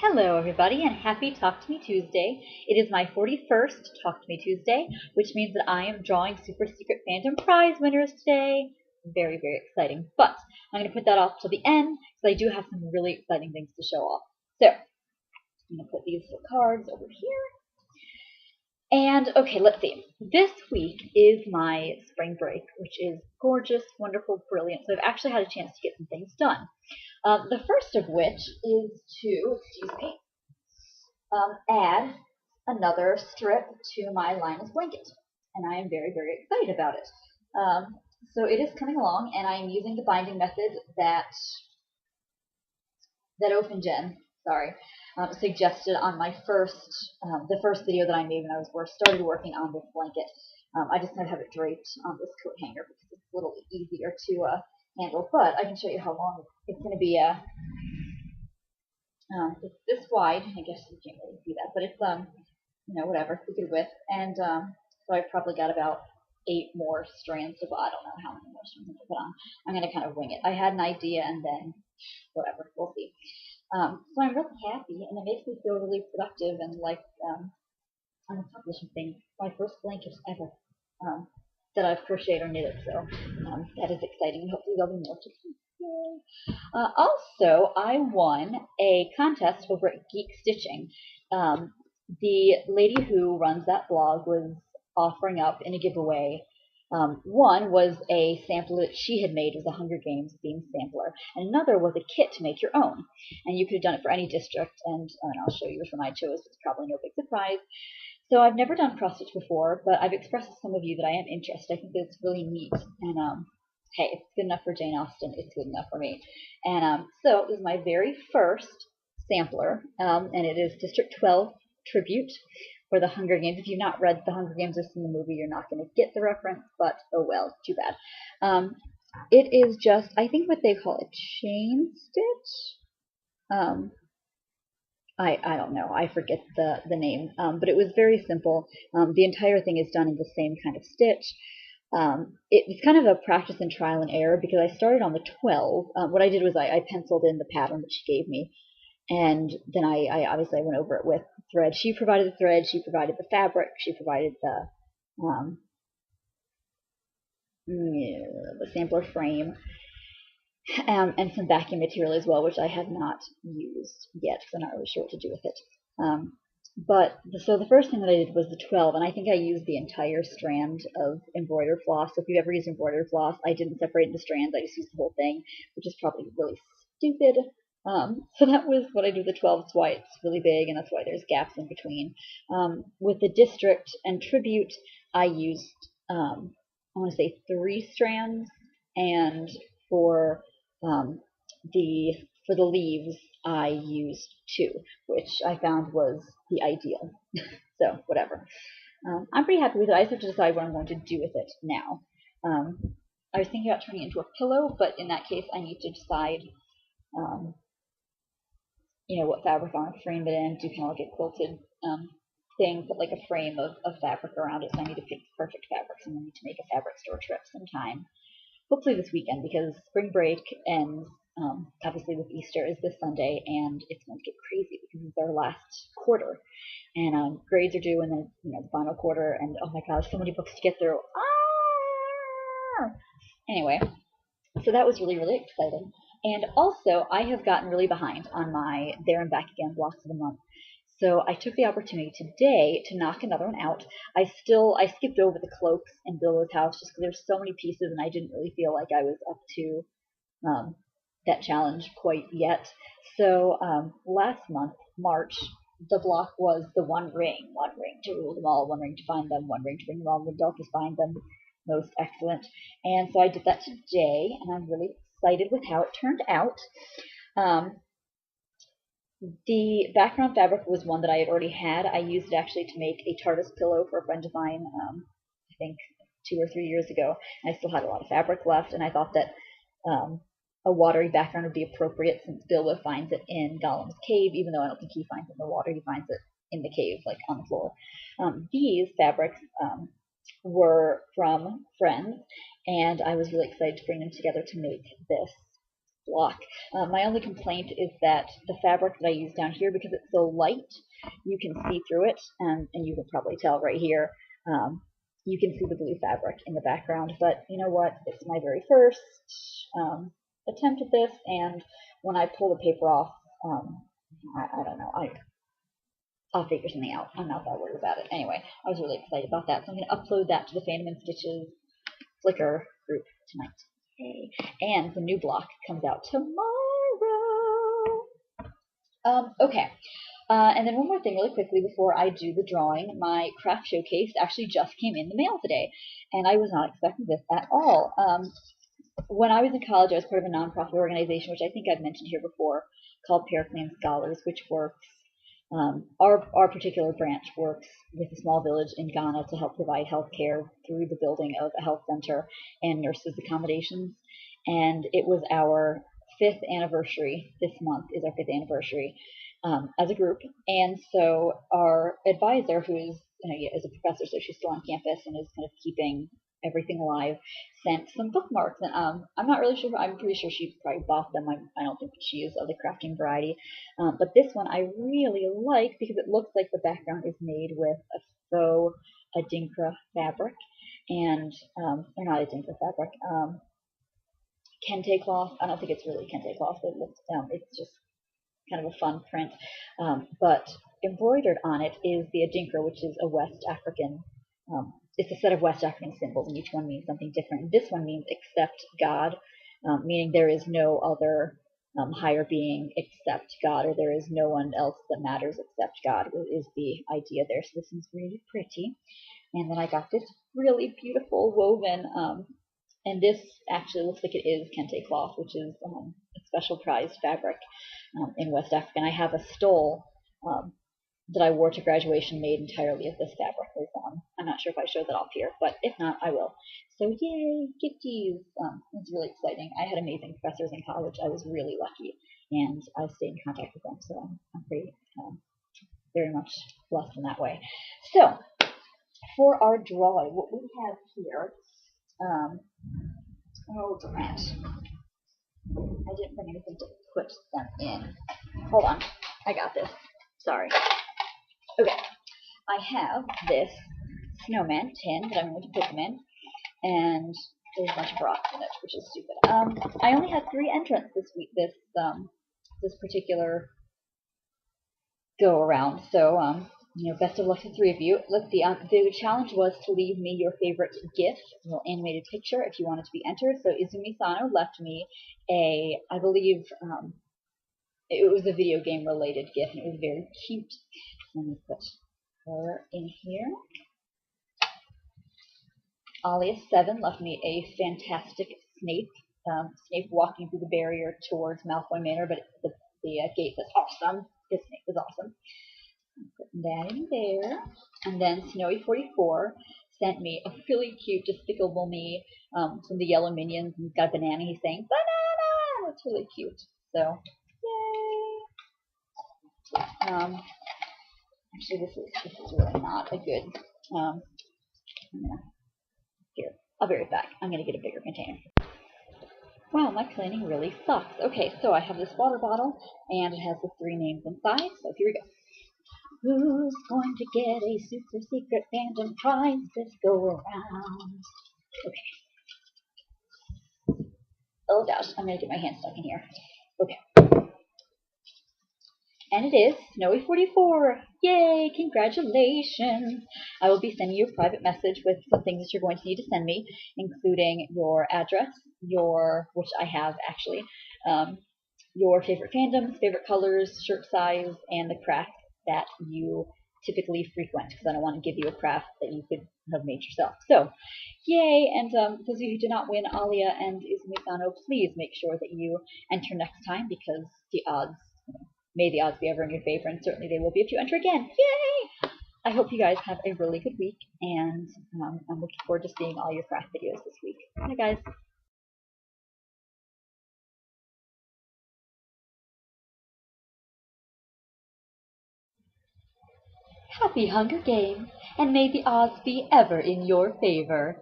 Hello, everybody, and happy Talk to Me Tuesday. It is my 41st Talk to Me Tuesday, which means that I am drawing super secret fandom prize winners today. Very, very exciting. But I'm going to put that off till the end because I do have some really exciting things to show off. So I'm going to put these cards over here. And okay, let's see. This week is my spring break, which is gorgeous, wonderful, brilliant. So I've actually had a chance to get some things done. The first of which is to, excuse me, add another strip to my Linus blanket. And I am very, very excited about it. So it is coming along, and I'm using the binding method that OpenGen, suggested on my the first video that I made when I started working on this blanket. I just kind of have it draped on this coat hanger because it's a little easier to handle. But I can show you how long it's going to be. It's this wide. I guess you can't really see that, but it's whatever, it's a good width. And so I've probably got about 8 more strands to put. I don't know how many more strands to put on. I'm going to kind of wing it. I had an idea, and then whatever, we'll see. So I'm really happy, and it makes me feel really productive and like I'm accomplishing things. My first blanket ever that I've crocheted or knitted, so that is exciting. Hopefully there'll be more to see. Also, I won a contest over at Geek Stitching. The lady who runs that blog was offering up in a giveaway. One was a sampler that she had made. It was a Hunger Games themed sampler, and another was a kit to make your own. And you could have done it for any district, and I'll show you which one I chose. It's probably no big surprise. So I've never done cross stitch before, but I've expressed to some of you that I am interested. I think that it's really neat, and hey, if it's good enough for Jane Austen, it's good enough for me. And so this is my very first sampler, and it is District 12 Tribute for the Hunger Games. If you've not read the Hunger Games or seen the movie, you're not going to get the reference, but oh well, too bad. It is just, I think what they call a chain stitch. I don't know. I forget the name, but it was very simple. The entire thing is done in the same kind of stitch. It's kind of a practice and trial and error because I started on the 12. What I did was I penciled in the pattern that she gave me, and then I obviously went over it with thread. She provided the thread, she provided the fabric, she provided the sampler frame, and some backing material as well, which I have not used yet because I'm not really sure what to do with it. So the first thing that I did was the 12, and I think I used the entire strand of embroidered floss. So if you've ever used embroidered floss, I didn't separate into strands. I just used the whole thing, which is probably really stupid. So that was what I do with the 12. That's why it's really big, and that's why there's gaps in between. With the district and tribute, I used, I want to say 3 strands, and for the leaves, I used 2, which I found was the ideal. So whatever. I'm pretty happy with it. I just have to decide what I'm going to do with it now. I was thinking about turning it into a pillow, but in that case, I need to decide, what fabric I want to frame it in. Do kind of like a quilted thing, put like a frame of fabric around it. So I need to pick the perfect fabrics, and I need to make a fabric store trip sometime. Hopefully this weekend, because spring break ends obviously with Easter is this Sunday, and it's going to get crazy because it's our last quarter, and grades are due, and then the final quarter, and oh my gosh, so many books to get through. Anyway, so that was really, really exciting. And also, I have gotten really behind on my There and Back Again blocks of the month. So I took the opportunity today to knock another one out. I skipped over the cloaks and Billo's house just because there's so many pieces, and I didn't really feel like I was up to that challenge quite yet. So last month, March, the block was the one ring to rule them all, one ring to find them, one ring to bring them all, the darkest find them, most excellent. And so I did that today, and I'm really excited with how it turned out. The background fabric was one that I had already had. I used it actually to make a TARDIS pillow for a friend of mine, I think 2 or 3 years ago. I still had a lot of fabric left, and I thought that a watery background would be appropriate since Bilbo finds it in Gollum's cave, even though I don't think he finds it in the water. He finds it in the cave, like on the floor. These fabrics were from friends, and I was really excited to bring them together to make this block. My only complaint is that the fabric that I use down here, because it's so light, you can see through it, and you can probably tell right here, you can see the blue fabric in the background. But you know what? It's my very first attempt at this, and when I pull the paper off, I don't know. I'll figure something out. I'm not that worried about it. Anyway, I was really excited about that, so I'm going to upload that to the Fandom and Stitches Flickr group tonight. Yay. And the new block comes out tomorrow. Okay. And then one more thing really quickly before I do the drawing. My craft showcase actually just came in the mail today, and I was not expecting this at all. When I was in college, I was part of a nonprofit organization, which I think I've mentioned here before, called Paraclan Scholars, which works, our particular branch works with a small village in Ghana to help provide health care through the building of a health center and nurses' accommodations. And it was our 5th anniversary. This month is our 5th anniversary as a group. And so our advisor, who is, is a professor, so she's still on campus and is kind of keeping everything alive, sent some bookmarks. And I'm not really sure. I'm pretty sure she probably bought them. I don't think she is of the crafting variety. But this one I really like because it looks like the background is made with a faux adinkra fabric, and or not adinkra fabric, kente cloth. I don't think it's really kente cloth, but it looks, it's just kind of a fun print. But embroidered on it is the adinkra, which is a West African. It's a set of West African symbols, and each one means something different. And this one means except God, meaning there is no other higher being except God, or there is no one else that matters except God, is the idea there. So this is really pretty. And then I got this really beautiful woven, and this actually looks like it is kente cloth, which is a special prized fabric in West Africa. And I have a stole that I wore to graduation made entirely of this fabric. I'm not sure if I showed that off here, but if not, I will. So yay, gifties! It's really exciting. I had amazing professors in college. I was really lucky, and I stayed in contact with them, so I'm pretty very much blessed in that way. So for our drawing, what we have here, oh Grant, I didn't bring anything to put them in. Hold on, I got this. Sorry. Okay, I have this snowman tin that I'm going to put them in, and there's a bunch of rocks in it, which is stupid. I only had 3 entrants this week, this particular go around, so best of luck to 3 of you. Let's see. The challenge was to leave me your favorite GIF, or animated picture, if you wanted to be entered. So Izumi Sano left me I believe, it was a video game related GIF, and it was very cute. Let me put her in here. Alias7 left me a fantastic Snape. Snape walking through the barrier towards Malfoy Manor, but the gate says awesome. This Snape is awesome. Putting that in there. And then Snowy44 sent me a really cute Despicable Me from the Yellow Minions, and he's got a banana. He's saying banana. It's really cute. So yay. Actually, this is really not a good. Here, I'll be right back. I'm gonna get a bigger container. Wow, my cleaning really sucks. Okay, so I have this water bottle, and it has the 3 names inside. So here we go. Who's going to get a super secret fandom prize this go around? Okay. Oh gosh, I'm gonna get my hand stuck in here. Okay. And it is Snowy44. Yay! Congratulations! I will be sending you a private message with some things that you're going to need to send me, including your address, which I have actually, your favorite fandoms, favorite colors, shirt size, and the craft that you typically frequent, because I don't want to give you a craft that you could have made yourself. So, yay! And those of you who did not win Alia and Izumi Sano, please make sure that you enter next time, because the odds, may the odds be ever in your favor, and certainly they will be if you enter again. Yay! I hope you guys have a really good week, and I'm looking forward to seeing all your craft videos this week. Bye, guys. Happy Hunger Games, and may the odds be ever in your favor.